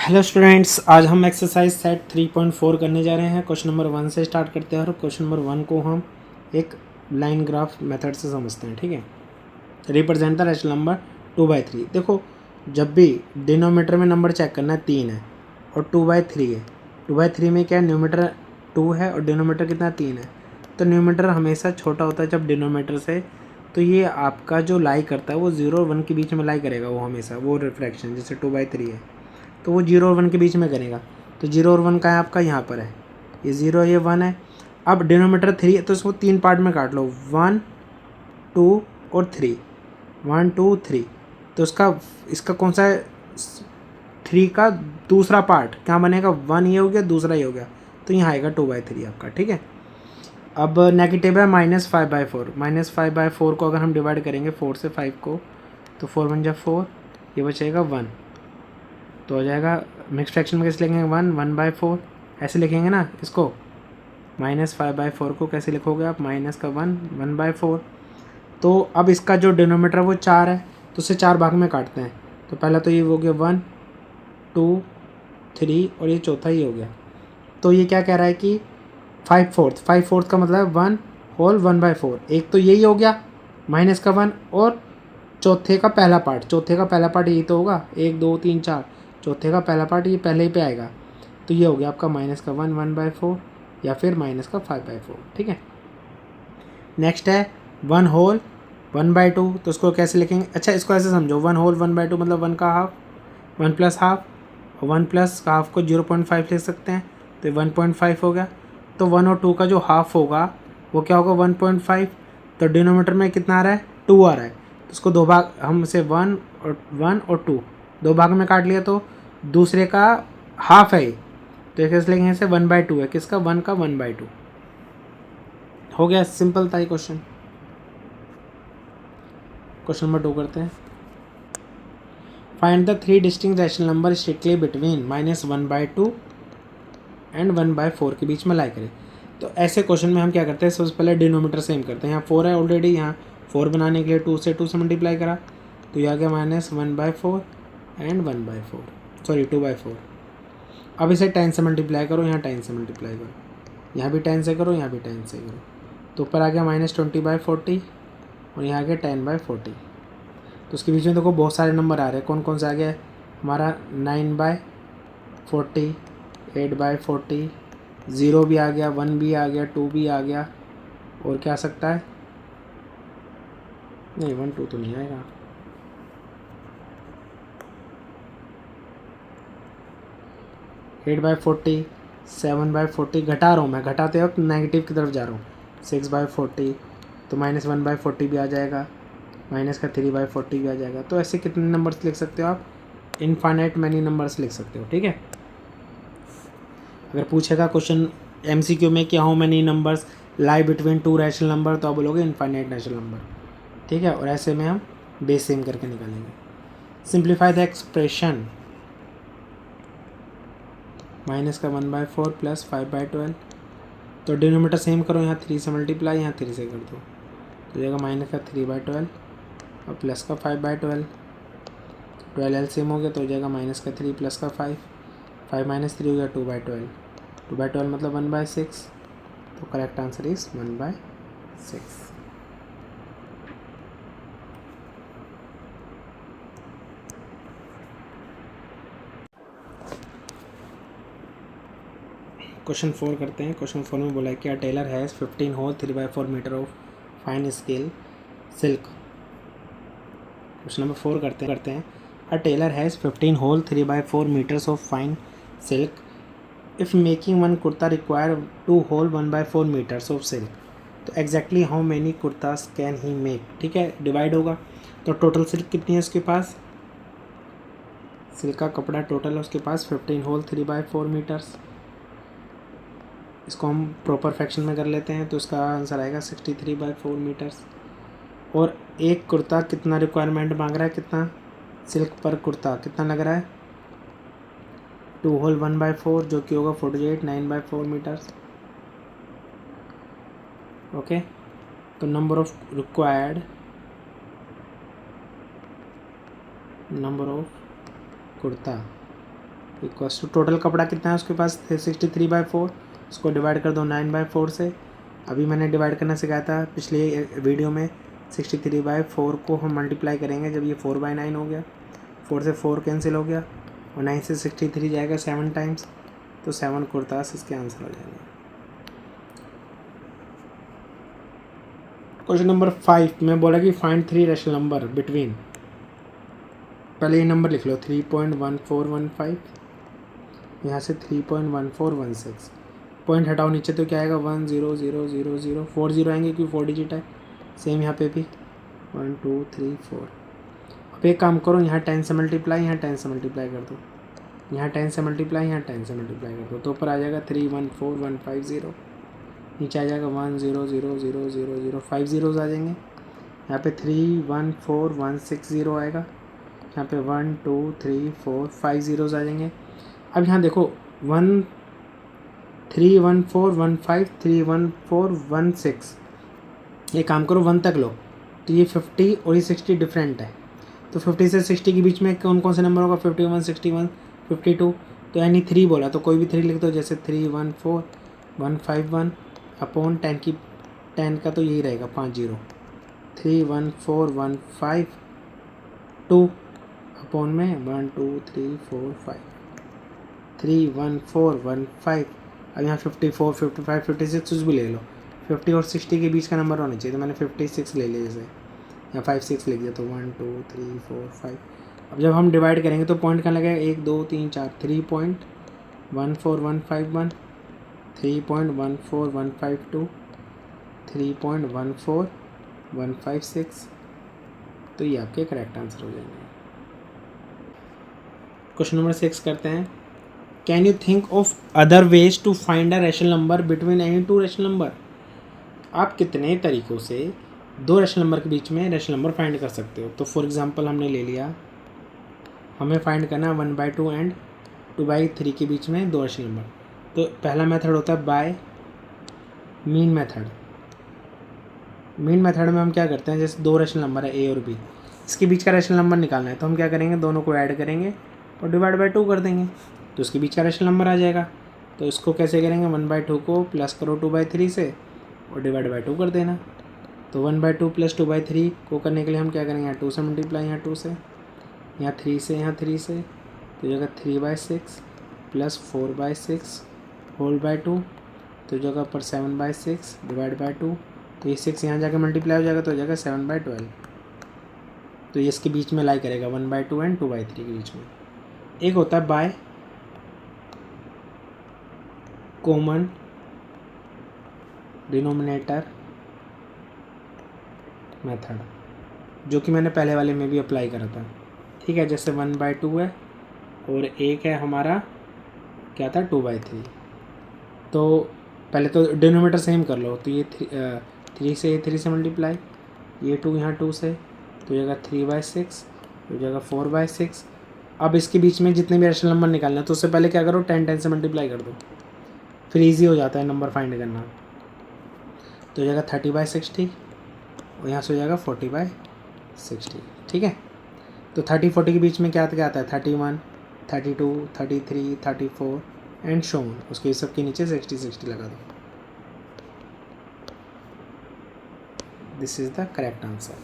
Hello students, आज हम exercise set 3.4 करने जा रहे हैं। क्वेश्चन नंबर 1 से स्टार्ट करते हैं और क्वेश्चन नंबर 1 को हम एक लाइन ग्राफ मेथड से समझते हैं। ठीक है, रिप्रेजेंट द रैशनल नंबर 2/3। देखो, जब भी डिनोमीटर में नंबर चेक करना है 3 है और 2/3 है। 2/3 में क्या है, न्यूमीटर 2 है और डिनोमीटर कितना 3 है। तो न्यूमीटर हमेशा छोटा होता है जब डिनोमीटर से, तो ये आपका जो लाई करता है वो 0 और 1 के बीच में लाई करेगा। वो हमेशा वो रिफ्रैक्शन जैसे 2/3 है तो वो 0 और 1 के बीच में करेगा। तो 0 और 1 का है आपका यहाँ पर है, ये 0 ये 1 है। अब डिनोमीटर 3 है तो इसको 3 पार्ट में काट लो, 1 2 और 3, 1 2 3। तो इसका कौन सा है, 3 का दूसरा पार्ट क्या बनेगा, 1 ये हो गया, दूसरा ये हो गया, तो यहाँ आएगा 2/3 आपका। ठीक है, अब नेगेटिव है -5/4। -5/4 को अगर हम डिवाइड करेंगे 4 से 5 को, तो 4 1 जा 4, ये बचेगा 1, तो हो जाएगा मिक्स फ्रैक्शन में कैसे लिखेंगे, 1/4 ऐसे लिखेंगे ना इसको। -5/4 को कैसे लिखोगे आप, माइनस का 1/4। तो अब इसका जो डिनोमीटर वो 4 है तो उसे 4 भाग में काटते हैं। तो पहला तो ये हो गया 1 2 3 और ये चौथा ही हो गया। तो ये क्या कह रहा है कि 5/4 का मतलब है 1/4। एक तो यही हो गया माइनस का 1, और चौथे का पहला पार्ट यही तो होगा, 1 2 3 4, चौथे का पहला पार्ट ये पहले ही पे आएगा। तो ये हो गया आपका माइनस का 1/4 या फिर माइनस का 5/4। ठीक है, नेक्स्ट है 1/2। तो उसको कैसे लिखेंगे, अच्छा इसको ऐसे समझो, 1/2 मतलब 1 का half, 1 plus half, 1 plus half को 0.5 लिख सकते हैं, तो 1.5 हो गया। तो 1 और 2 का जो हाफ होगा वो क्या होगा, 1.5। तो डिनोमीटर में कितना आ रहा है, 2 आ रहा है। तो उसको दो भाग, हम इसे 1 और 2 दो भाग में काट लिया, तो दूसरे का हाफ है, तो ये कैसे लिखेंगे, इसे 1/2 है, किसका, 1 का 1/2 हो गया। सिंपल था ये क्वेश्चन। क्वेश्चन नंबर 2 करते हैं। Find the 3 distinct rational number strictly between -1/2 and 1/4 के बीच में लाई करें। तो ऐसे क्वेश्चन में हम क्या करते हैं, सबसे पहले डिनोमीटर सेम करते हैं। यहाँ 4 है ऑलरेडी, यहाँ 4 बनाने के लिए 2 से मल्टीप्लाई करा, तो ये आ गया -1/4 एंड 1/4, सॉरी 2/4। अब इसे 10 से मल्टीप्लाई करो, यहाँ 10 से मल्टीप्लाई करो, यहाँ भी 10 से करो, यहाँ भी 10 से करो, तो ऊपर आ गया -20/40 और यहाँ आ गया 10/40। तो उसके बीच में देखो बहुत सारे नंबर आ रहे हैं, कौन कौन सा आ गया हमारा, 9/40, 8/40, 0 भी आ गया, 1 भी आ गया, 2 भी आ गया, और क्या आ सकता है, नहीं 1 2 तो नहीं आएगा, 8/40, 7/40, घटा रहा हूँ मैं, घटाते वक्त नेगेटिव की तरफ जा रहा हूँ, 6/40, तो -1/40 भी आ जाएगा, माइनस का 3/40 भी आ जाएगा। तो ऐसे कितने नंबर्स लिख सकते हो आप, इनफाइनाइट मैनी नंबर्स लिख सकते हो। ठीक है, अगर पूछेगा क्वेश्चन MCQ में कि how many numbers lie between 2 rational number, तो आप बोलोगे इनफाइनाइट रैशनल नंबर। ठीक है, और ऐसे में हम बेस सेम करके निकालेंगे। सिंप्लीफाई द एक्सप्रेशन, माइनस का 1/4 प्लस 5/12। तो डिनोमीटर सेम करो, यहाँ 3 से मल्टीप्लाई, यहाँ 3 से कर दो, तो जाएगा माइनस का 3/12 और प्लस का 5/12। 12 एलसीएम हो गया तो हो जाएगा माइनस का 3 प्लस का 5, 5 - 3 हो गया 2/12, 2/12 मतलब 1/6। तो करेक्ट आंसर इज 1/6। क्वेश्चन 4 करते हैं। क्वेश्चन 4 में बोला है कि a tailor has 15 whole 3/4 metre of fine scale silk. Question number 4 करते हैं। A tailor has 15 whole 3/4 metres of fine silk. If making one kurta require 2 whole 1/4 metres of silk, तो exactly how many kurtas can he make. ठीक है, divide होगा, तो total silk कितनी है उसके पास, सिल्क का कपड़ा टोटल है उसके पास 15 होल 3/4 मीटर्स। इसको हम प्रॉपर फ्रैक्शन में कर लेते हैं, तो इसका आंसर आएगा 63/4 मीटर्स। और एक कुर्ता कितना रिक्वायरमेंट मांग रहा है, कितना सिल्क पर कुर्ता कितना लग रहा है, 2 होल 1/4 जो कि होगा 48, 9/4 मीटर्स। ओके, तो number of kurta equals to total कपड़ा कितना है उसके पास 63/4, उसको डिवाइड कर दो 9/4 से। अभी मैंने डिवाइड करना सिखाया था पिछले वीडियो में। 63/4 को हम मल्टीप्लाई करेंगे जब ये 4/9 हो गया, 4 से 4 कैंसिल हो गया और 9 से 63 जाएगा 7 टाइम्स, तो 7 कुर्तास इसके आंसर हो जाएंगे। क्वेश्चन नंबर 5 में बोला कि फाइंड 3 रैशनल नंबर बिटवीन, पहले ये नंबर लिख लो 3.1415, यहाँ से 3.1416, पॉइंट हटाओ नीचे तो क्या आएगा 1 0 0 0 0, 4 0 आएंगे क्योंकि 4 डिजिट है। सेम यहाँ पे भी 1 2 3 4। अब एक काम करो, यहाँ 10 से मल्टीप्लाई, यहाँ 10 से मल्टीप्लाई कर दो, यहाँ 10 से मल्टीप्लाई, यहाँ 10 से मल्टीप्लाई कर दो, तो ऊपर आ जाएगा 314150, नीचे आ जाएगा 1 0 0 0 0 0, 5 zeros आ जाएंगे। यहाँ पे 314160 आएगा, यहाँ पे 1 2 3 4 5 zeros आ जाएंगे। अब यहाँ देखो 1 31415 31416, ये काम करो 1 तक लो, तो ये 50 और ये 60 डिफरेंट है, तो 50 से 60 के बीच में कौन कौन से नंबर होगा 51 61 52, तो यानी 3 बोला तो कोई भी 3 लिख दो, जैसे 314151 अपॉन 10 की 10 का तो यही रहेगा 5 0, 31415 अपॉन में 1 2 3 4 5 31415। अब यहाँ 54 55 56 कुछ भी ले लो, 50 और 60 के बीच का नंबर होना चाहिए, तो मैंने 56 ले लिया, जैसे या 5 6 लिख दिया, तो 1 2 3 4 5। अब जब हम डिवाइड करेंगे तो पॉइंट कहाँ लगेगा 1 2 3 4, 3.14151, 3.14152, 3.14156, तो ये आपके करेक्ट आंसर हो जाएंगे। क्वेश्चन नंबर 6 करते हैं। Can you think of other ways to find a rational number between any 2 rational number. आप कितने तरीक़ों से 2 रैशनल नंबर के बीच में रैशनल नंबर फाइंड कर सकते हो। तो फॉर एग्जांपल हमने ले लिया, हमें फाइंड करना है 1/2 एंड 2/3 के बीच में 2 रैशनल नंबर। तो पहला मेथड होता है by mean method. Mean method में हम क्या करते हैं, जैसे 2 रैशनल नंबर है ए और बी, इसके बीच का रैशनल नंबर निकालना है, तो हम क्या करेंगे, दोनों को ऐड करेंगे और डिवाइड बाय 2 कर देंगे, तो उसके बीच का रैशनल नंबर आ जाएगा। तो इसको कैसे करेंगे, 1/2 को प्लस करो 2/3 से और डिवाइड बाय 2 कर देना। तो 1/2 प्लस 2/3 को करने के लिए हम क्या करेंगे, यहाँ 2 से मल्टीप्लाई, यहाँ 2 से, यहाँ 3 से, यहाँ 3 से, तो जगह 3/6 प्लस 4/6 होल बाय 2, तो जगह पर 7/6 डिवाइड बाय 2, तो ये 6 यहाँ जाकर मल्टीप्लाई हो जाएगा, तो हो जाएगा 7/12। तो ये इसके बीच में लाई करेगा 1/2 एंड 2/3 के बीच में। एक होता है बाय कॉमन डिनोमिनेटर मेथड, जो कि मैंने पहले वाले में भी अप्लाई करा था। ठीक है, जैसे 1/2 है और एक है हमारा क्या था 2/3, तो पहले तो डिनोमिनेटर सेम कर लो, तो ये 3 से 3 से मल्टीप्लाई, ये 2 यहाँ 2 से, तो जगह 3/6, तो जगह 4/6। अब इसके बीच में जितने भी रैशनल नंबर निकालना है, तो उससे पहले क्या करो, 10 से मल्टीप्लाई कर दो, फिर इजी हो जाता है नंबर फाइंड करना। तो जगह 30/60 और यहाँ से हो जाएगा 40/60। ठीक है, तो 30 40 के बीच में क्या क्या आता है, 31 32 33 34 एंड सो ऑन, उसके सब के नीचे 60 60 लगा दो। This is the correct answer.